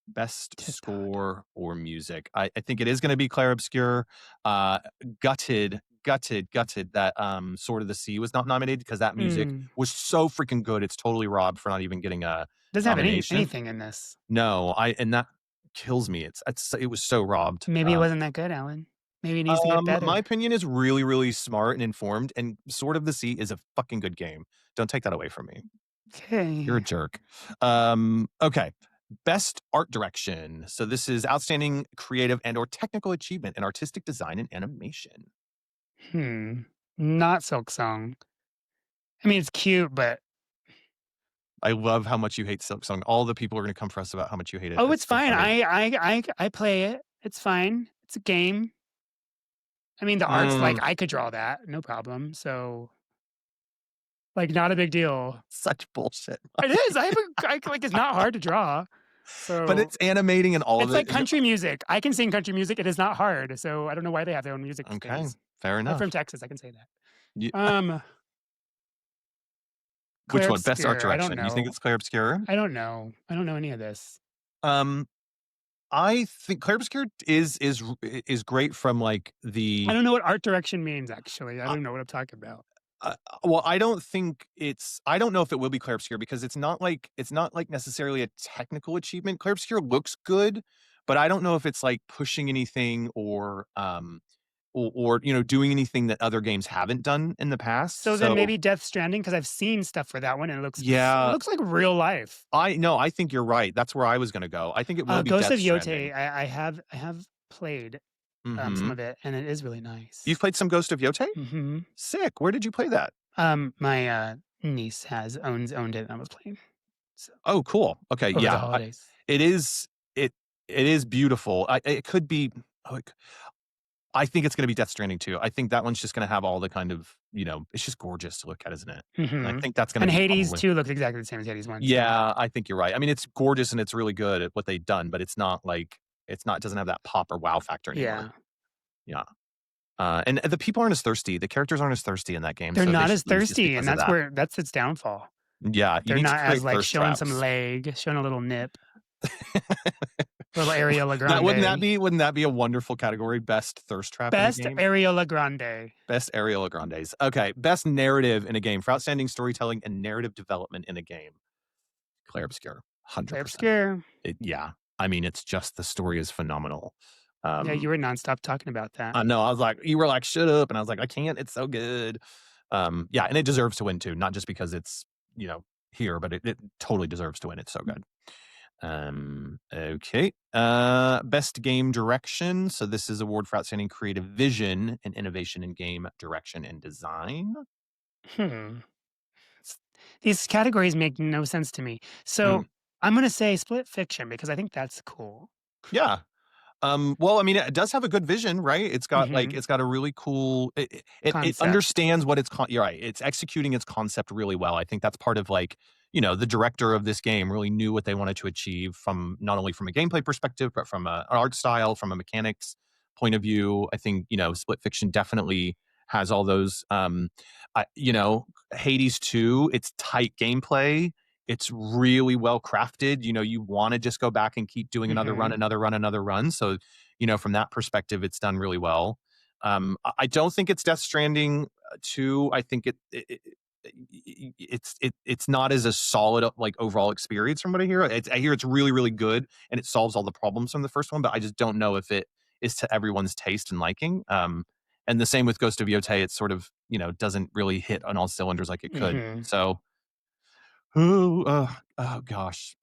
Best Testard. score or music. I think it is gonna be Clair Obscur. Uh, gutted that, Sword of the Sea was not nominated because that music Mm. was so freaking good. It's totally robbed for not even getting a Doesn't have nomination. anything in this. No, and that kills me. It was so robbed. Maybe it wasn't that good, Alan. Maybe it needs to get My better. opinion is really, really smart and informed, and Sword of the Sea is a fucking good game. Don't take that away from me. You're a Okay. jerk. Okay. Best art direction. So this is outstanding creative and or technical achievement in artistic design and animation. Hmm. Not Silk Song. I mean, it's cute, but I love how much you hate Silk Song. All the people are going to come for us about how much you hate it. oh, It's it's so fine. funny. I play it. It's fine. It's a game. I mean, the art's like, Mm, I could draw that, no problem, so, like, not a big deal. such bullshit. It is, like, it's not hard to draw, But so it's animating and all of it's like it. country music. I can sing country music, it is not hard, so I don't know why they have their own music Okay, things. fair I'm from enough. Texas, I can say that. You, Um, which Claire one? Best art Obscur, I don't direction. You think know. it's Clair Obscur? I don't know. I don't know any of this. Um, I think Clair Obscur is great from like I the. don't know what art direction means, actually. I don't know what I'm talking about. Well, I don't think it's. I don't know if it will be Clair Obscur because it's not like necessarily a technical achievement. Clair Obscur looks good, but I don't know if it's like pushing anything or doing anything that other games haven't done in the past. So then So maybe Death Stranding, because I've seen stuff for that one and it yeah, looks like real life. I no, I think you're right. That's where I was going to go. I think it will be Ghost Death of Stranding. Yotei, I have played some Hmm. of it, and it is really nice. You've played some Ghost of Yotei? Hmm. Sick. Where did you play that? My niece has owned it, and I was playing so Oh, cool. Okay, over the yeah. holidays. It is it it is beautiful. It could be. Like, I think it's going to be Death Stranding too. I think that one's just going to have all the kind of it's just gorgeous to look at, isn't it? And I Hmm. think that's going to And be Hades probably. 2 looks exactly the same as Hades 1. So Yeah, I think you're right. I mean, it's gorgeous and it's really good at what they've done, but it's not, it doesn't have that pop or wow factor anymore. yeah, Yeah. And the people aren't as thirsty. The characters aren't as thirsty in that game, they're so they not should as lose just thirsty, and because of that. that's its downfall. Yeah, you They're need to not as create like thirst showing some traps. leg, showing a little nip, little Areola That Grande. wouldn't that be a wonderful category? Best thirst trap in a Best game? Areola Grande. Best Ariela Grandes. Okay, best narrative in a game for outstanding storytelling and narrative development in a game. Clair Obscur, Claire 100%. Obscur. Yeah. I mean, it's just the story is phenomenal. Yeah, Um, you were nonstop talking about that. I know. I was like, you were like, shut up. And I was like, I can't. It's so good. Yeah. And it deserves to win too, not just because it's, here, but it totally deserves to win. It's so good. Okay. Best game direction. So this is award for outstanding creative vision and innovation in game direction and design. Hmm. These categories make no sense to me. Mm, So I'm gonna say split fiction because I think that's cool. yeah. Well, I mean, it does have a good vision, right? Hmm. It's got a really cool. It Concept. understands what you're right. It's executing its concept really well. I think that's part of like the director of this game really knew what they wanted to achieve from not only from a gameplay perspective, but from an art style, from a mechanics point of view. I think Split Fiction definitely has all those. Hades 2, it's tight gameplay, it's really well crafted. You want to just go back and keep doing another run, Hmm. another run, another run. So, from that perspective, it's done really well. I don't think it's Death Stranding 2. I think it's not as a solid like overall experience from what I hear. I hear it's really, really good and it solves all the problems from the first one, but I just don't know if it is to everyone's taste and liking. And the same with Ghost of Yotei. It sort of, doesn't really hit on all cylinders like it could. Hmm. So, oh gosh.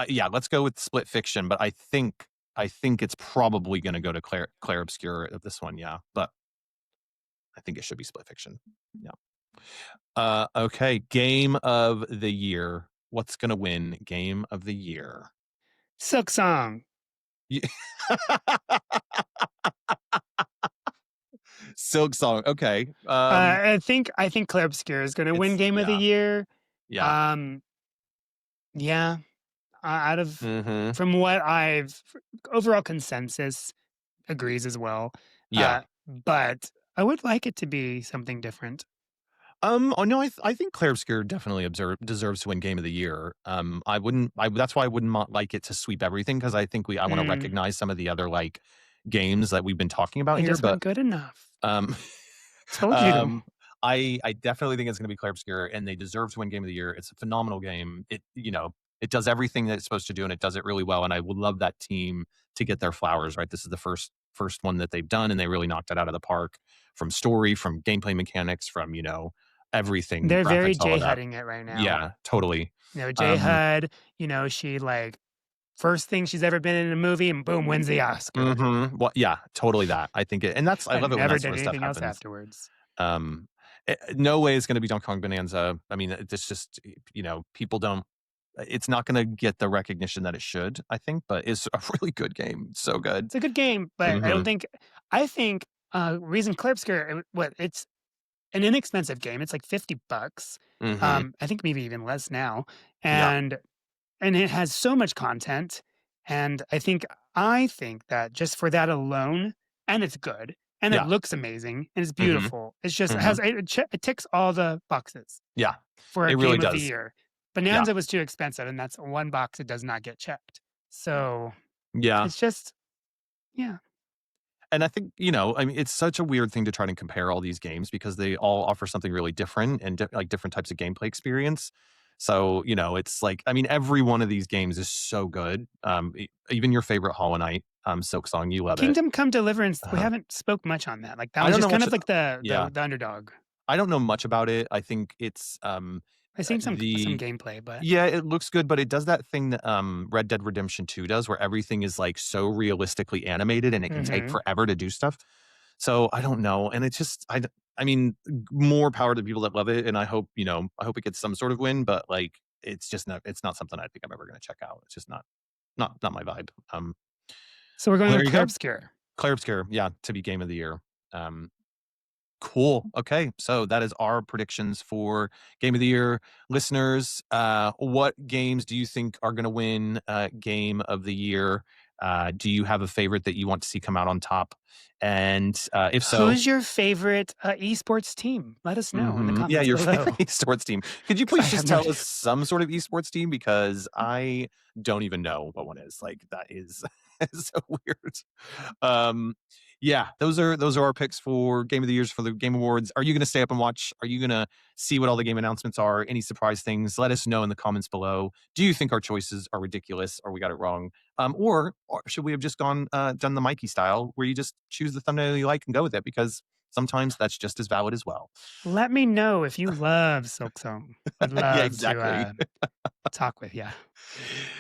Yeah, let's go with Split Fiction, but I think it's probably going to go to Claire Obscure of this one. Yeah, but I think it should be Split Fiction. Yeah. Okay. Game of the year. What's going to win Game of the Year? Silk Song. Ye- Silk Song. Okay. I think Claire Obscur is gonna win It's Game of the yeah, Year. yeah. Um, yeah, out of Hmm. from what I've overall consensus agrees as well. Yeah. But I would like it to be something different. Oh no, I think Claire Obscur definitely deserves to win Game of the Year. I wouldn't. That's why I wouldn't like it to sweep everything because I think I want to Mm, recognize some of the other like games that we've been talking about they here. just But weren't good enough. um, Told you. um, I definitely think it's going to be Claire Obscur, and they deserve to win Game of the Year. It's a phenomenal game. It does everything that it's supposed to do, and it does it really well. And I would love that team to get their flowers. Right, this is the first one that they've done, and they really knocked it out of the park from story, from gameplay mechanics, from everything, They're very graphics, all J of that. Hudding it right now. Yeah, totally. J Um, Hud, she like first thing she's ever been in a movie and boom, wins the Oscar. well, yeah, totally that. I think I love And it when never that sort did of stuff anything else happens. afterwards. Um, no way it's going to be Donkey Kong Bonanza. I mean, it's just people don't. It's not going to get the recognition that it should. I think, but it's a really good game. So good. It's a good game, but I Hmm. don't think I think, reason Klipsker, it's an inexpensive game. It's like $50. Mm-hmm. I think maybe even less now, Yeah. and it has so much content, and I think that just for that alone, and it's good, and it Yeah. looks amazing, and it's Mm-hmm. beautiful. It's just Mm-hmm. it ticks all the boxes Yeah. for a It really game of the does. year. Yeah. Bonanza was too expensive, and that's one box that does not get checked. So, Yeah. it's just yeah. And I think, I mean, it's such a weird thing to try to compare all these games because they all offer something really different and like different types of gameplay experience. So, it's like, I mean, every one of these games is so good. Even your favorite Hollow Knight, Silk Song, you love it. Kingdom Come Deliverance, we Uh, haven't spoke much on that. Like, that I one's don't just know kind much. of like Yeah, the underdog. I don't know much about it. I think it's I've seen some the gameplay, but yeah, it looks good, but it does that thing that Red Dead Redemption 2 does where everything is like so realistically animated and it can take mhm. forever to do stuff. So I don't know. And it's just I mean, more power to people that love it. And I hope, I hope it gets some sort of win, but like it's not something I think I'm ever gonna check out. It's just not my vibe. So we're going Well, there with you go. Clair Clair Obscur, yeah, to be game of the year. Um Cool. Okay. So that is our predictions for game of the year. Listeners, what games do you think are going to win game of the year? Do you have a favorite that you want to see come out on top? And if so, Who's your favorite, esports team? Let us know in the yeah, comments your below, favorite esports team. Could you 'cause I please have just no tell idea. us some sort of esports team because I don't even know what one is. Like that is so weird. Um, yeah, those are our picks for game of the years for the game awards. Are you going to stay up and watch? Are you going to see what all the game announcements are? Any surprise things? Let us know in the comments below. Do you think our choices are ridiculous or we got it wrong? Or should we have just done the Mikey style where you just choose the thumbnail you like and go with it because sometimes that's just as valid as well. Let me know if you love Silksong. Would Yeah, love to, exactly. talk with ya.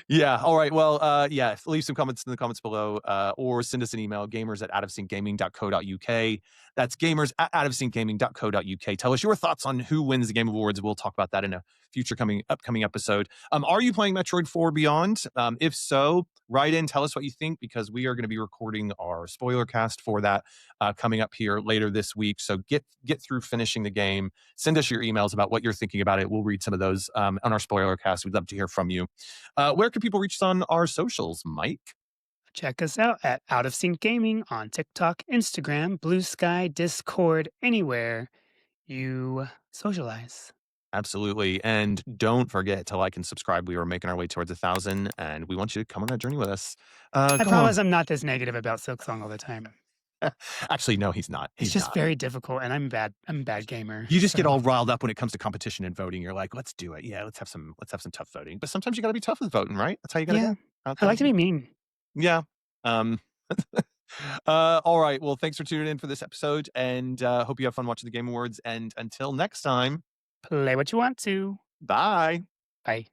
Yeah. All right. Well, yeah. Leave some comments in the comments below, or send us an email, gamers@outofsyncgaming.co.uk. That's gamers@outofsyncgaming.co.uk. Tell us your thoughts on who wins the Game Awards. We'll talk about that in a future upcoming episode. Are you playing Metroid 4 Beyond? If so, write in, tell us what you think, because we are going to be recording our spoiler cast for that coming up here later this week. So get through finishing the game. Send us your emails about what you're thinking about it. We'll read some of those on our spoiler cast. We'd love to hear from you. Where can people reach us on our socials, Mike? Check us out at Out of Sync Gaming on TikTok, Instagram, Blue Sky, Discord, anywhere you socialize. Absolutely. And don't forget to like and subscribe. We are making our way towards 1,000, and we want you to come on that journey with us. I Go promise on. I'm not this negative about Silksong all the time. Actually, no, he's not. It's He's just not. very difficult, and I'm a bad gamer, You just get so all riled up when it comes to competition and voting. You're like, let's do it. Yeah, let's have some tough voting. But sometimes you got to be tough with voting, right? That's how you got to yeah. go out I there. like to be mean. Yeah. Um, all right. Well, thanks for tuning in for this episode, and hope you have fun watching the Game Awards. And until next time, Play what you want to. bye. Bye.